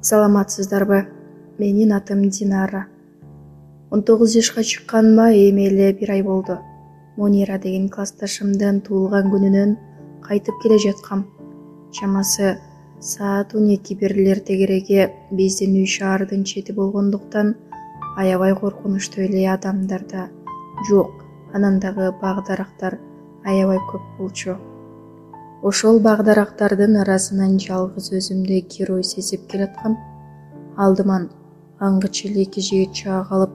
Саламатсыздарбы? Менин атым Динара. 19 жашка чыкканыма эми эле 1 ай болду. Монира деген классташымдын туулган күнүнөн кайтып келе жаткам. Чамасы саат 12 бирлер тегереге биздин үй шаардын чети болгондуктан аябай коркунучтуу эле адамдар да жок, анан дагы баг-дарактар аябай көп болчу. Ошол баг-дарактардын арасынан жалгыз өзүмдү герой сезип келаткам. Алдыман аңгыча эле 2 жигит чыга калып,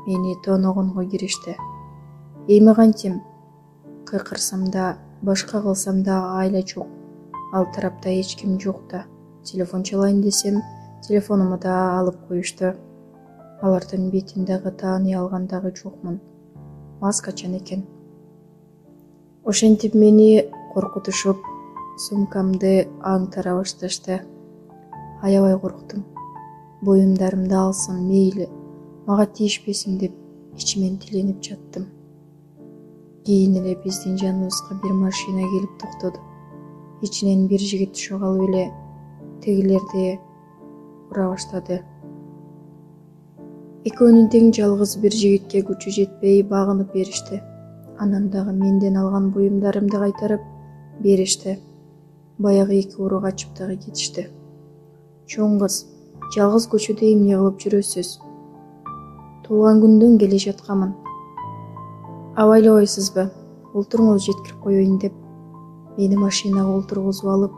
мени тооногонго киришти. Эми кантем? Кыйкырсам да, башка кылсам да айла жок. Ал тарапта эч ким жок да. Телефон чалайын десем, телефонуму да алып коюшту. Алардын бетин дагы тааный алган дагы жокмун. Маскачан экен. Ошентип мени коркутушуп, сумкамды аңтара башташты. Аябай корктум. Буюмдарымды алсын, мейли, мага тийишпесин деп ичимен тиленип жаттым. Кийин эле биздин жаныбызга бир машина келип токтоду. Ичинен бир жигит түшө калып эле тегилерди ура баштады. Экөөнүн тең жалгыз бир жигитке күчү жетпей багынып беришти. Анан дагы менден алган буюмдарымды кайтарып беришти. Баягы 2 уру качып дагы кетишти. Чоң кыз, жалгыз көчөдө эмне кылып жүрөсүз? Туулган күндөн келе жаткамын. Абайлабайсызбы? Олтуруңуз, жеткирип коеюн деп мени машинага олтургузуп алып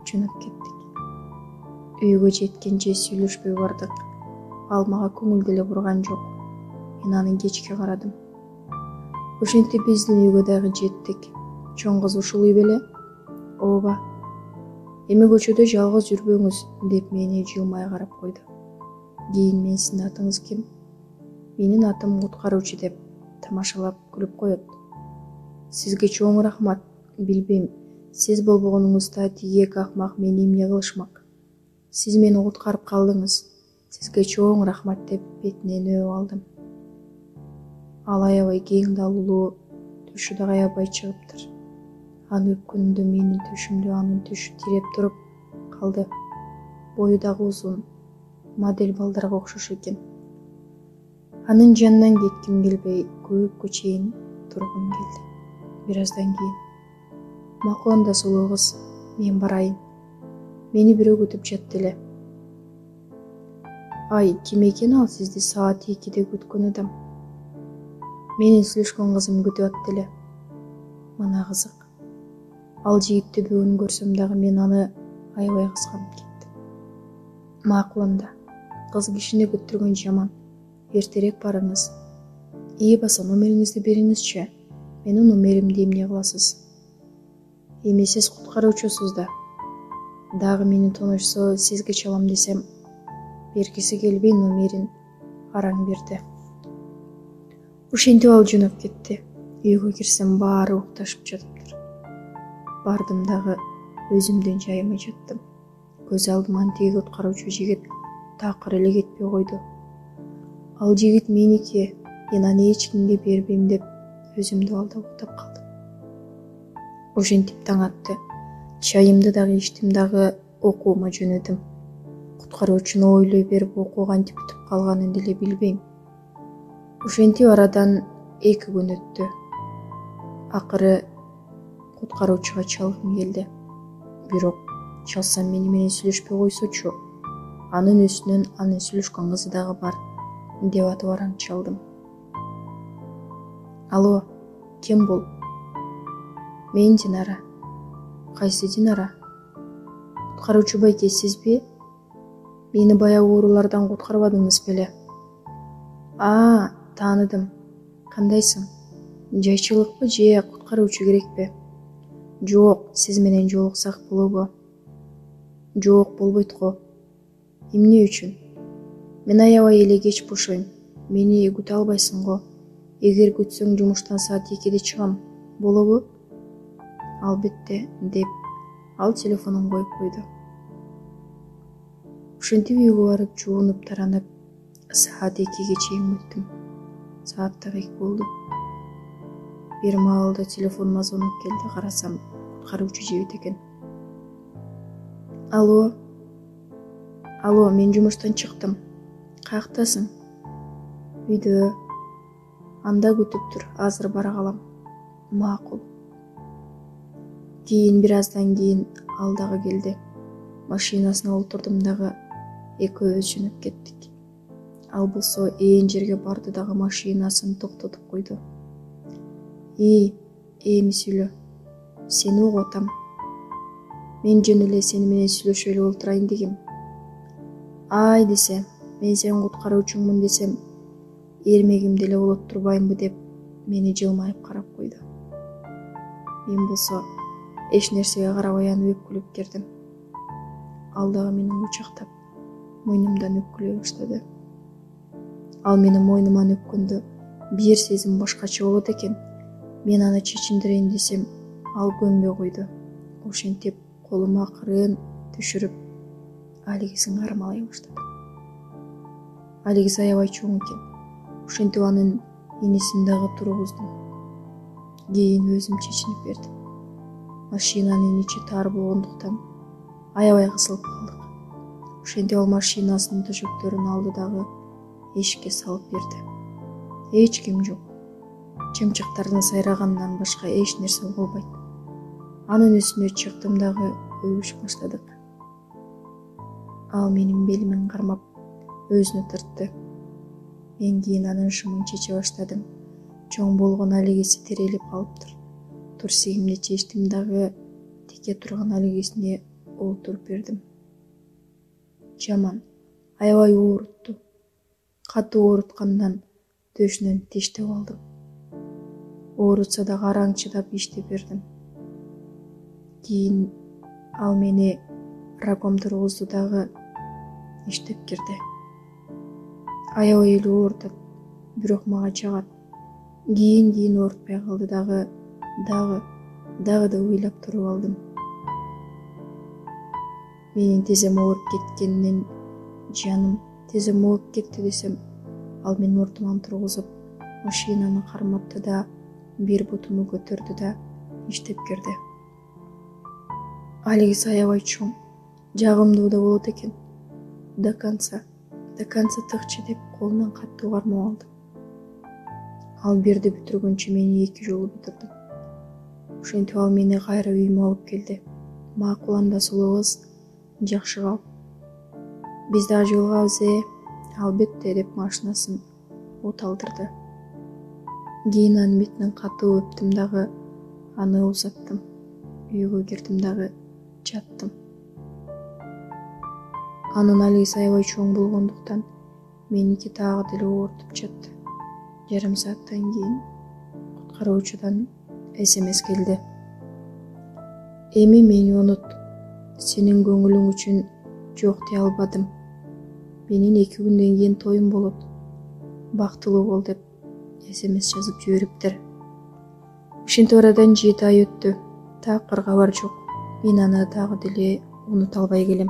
жөнөп кеттик. Үйгө жеткенче сүйлөшпөй бардык. Ал мага көңүл деле бурган жок. Мен аны кечке карадым. Ошентип биздин үйгө дагы жеттик. Чоң кыз ушул үй беле? Ооба. Эми көчөдө жалгыз жүрбөңүз деп мени жылмай карап койду. Кийин мен сиздин атыңыз ким? Менин атым куткаруучу деп тамашалап күлүп коет. Сизге чоң рахмат. Билбейм, сиз болбогонуңузда тиги эки акмак мени эмне кылышмак. Сиз мени куткарып калдыңыз. Сизге чоң рахмат деп бетинен өөп алдым. Ал аябай кең далулуу, түшү да аябай чыгыптыр. Аны өпкөнүмдө менин түшүмдө анын түшү тиреп туруп калды. Бою дагы узун, модель балдарга окшош экен. Анын жанынан кетким келбей, көпкө чейин тургум келди. Бир аздан кийин: макул анда сулуу кыз, мен барайын. Мени бирөө күтүп жатты эле. Ай, ким экен ал сизди саат 2-де күткөн адам? Менин сүйлөшкөн кызым күтүп атты эле. Мына кызык. Ал жигитти бүгүн көрсөм дагы мен аны аябай кызганып кеттим. Макул анда. Кыз кишини күттүргөн жаман. Эртерээк барыңыз. Баса номериңизди бериңизчи. Менин номеримди эмне кыласыз? Эми сиз куткаруучусуз да. Дагы мени тооношсо сизге чалам десем, бергиси келбей номерин араң берди. Ошентип ал жөнөп кетти. Үйгө кирсем баары укташып жатыптыр. Бардым дагы өзүмдүн жайыма жаттым. Көз алдыман тиги куткаруучу жигит такыр эле кетпей койду. Ал жигит меники, мен аны эч кимге бербейм деп өзүмдү алдап уктап калдым. Ошентип таң атты. Чайымды дагы ичтим дагы окуума жөнөдүм. Куткаруучуну ойлой берип окуу кантип бүтүп калганын деле билбейм. Ошентип арадан 2 күн өттү. Акыры куткаруучуга чалгым келди. Бирок чалсам мени менен сүйлөшпөй койсочу. Анын үстүнөн анын сүйлөшкөн кызы дагы бар деп атып араң чалдым. Алло, ким бул? Мен Динара. Кайсы Динара? Куткаруучу байке сизби? Мени баягы уурулардан куткарбадыңыз беле? Тааныдым. Кандайсың? Жайчылыкпы же куткаруучу керекпи? Жок, сиз менен жолуксак болобу? Жок, болбойт го. Эмне үчүн? Мен аябай эле кеч бошойм. Мени күтө албайсың го. Эгер күтсөң жумуштан саат 2-де чыгам. Болобу? Албетте, деп ал телефонун коюп койду. Ошентип үйгө барып жуунуп таранып, саат 2-ге чейин күттүм. Саат дагы 2 болду. Бир маалда телефонума звонок келди, карасам, куткаруучу жигит экен. Алло. Алло, мен жумуштан чыктым. Каяктасың? Үйдө. Анда күтүп тур, азыр бара калам. Макул. Кийин бир аздан кийин ал дагы келди. Машинасына олтурдум дагы экөөбүз жөнөп кеттик. Ал болсо ээн жерге барды дагы машинасын токтотуп койду. Эми сүйлө. Сени угуп атам. Мен жөн эле сени менен сүйлөшүп эле олтурайын дегем. Ай десе, мен сенин куткаруучуңмун десем, эрмегим деле болот турбаймбы деп мени жылмайып карап койду. Мен болсо эч нерсеге карабай аны өпкүлөп бердим. Ал дагы мени кучактап, мойнумдан өпкүлөй баштады. Ал менин мойнуман өпкөндө бир сезим башкача болот экен. Мен аны чечиндирейин десем, ал көнбөй койду. Ошентип колума акырын түшүрүп, алигисин кармалай баштады. Алигиси аябай чоң экен. Ошентип анын инисин дагы тургуздум. Кийин өзүм чечинип бердим. Машинанын ичи тар болгондуктан аябай кысылып калдык. Ошентип ал машинасынын төшөктөрүн алды дагы эшикке салып берди. Эч ким жок. Чымчыктардын сайраганынан башка эч нерсе болбойт. Анын үстүнө чыктым дагы өбүшүп баштадык. Ал менин белимен кармап өзүнө тартты. Мен кийин анын шымын чече баштадым. Чоң болгон алигиси терелип калыптыр. Турсигимди чечтим дагы тике турган алигисине олтуруп бердим. Жаман, аябай оорутту. Катуу ооруткандан төшүнөн тиштеп алдым. Оорутса дагы араң чыдап иштеп бердим. Кийин ал мени раком тургузду дагы иштеп кирди. Аябай эле оорутат, бирок мага жагат. Кийин оорутпай калды дагы да ыйлап туруп алдым. Менин тизем ооруп кеткенинен жаным тизем ооруп кетти десем, ал мени ортоман тургузуп, машинаны карматты да бир бутуму көтөрдү да иштеп кирди. Алигиси аябай чоң, жагымдуу да болот экен. До конца тыкчы деп колунан каттуу кармап алдым. Ал бирди бүтүргөнчө мен 2 жолу бүтүрдүм. Ошентип ал мени кайра үйүмө алып келди. Макул, анда сулуу кыз, жакшы кал. Биз дагы жолугабыз, албетте, деп машинасын от алдырды. Кийин анын бетинен катуу өптүм дагы аны узаттым. Үйгө кирдим дагы жаттым. Анын алигиси аябай чоң болгондуктан меники дагы деле оорутуп жатты. Жарым сааттан кийин куткаруучудан СМС келди. Эми мени унут. Сенин көңүлүң үчүн жок дей албадым. Менин 2 күндөн кийин тоюм болот. Бактылуу бол деп СМС жазып жибериптир. Ошентип арадан 7 ай өттү. Такыр кабар жок. Мен аны дагы деле унута албай келем.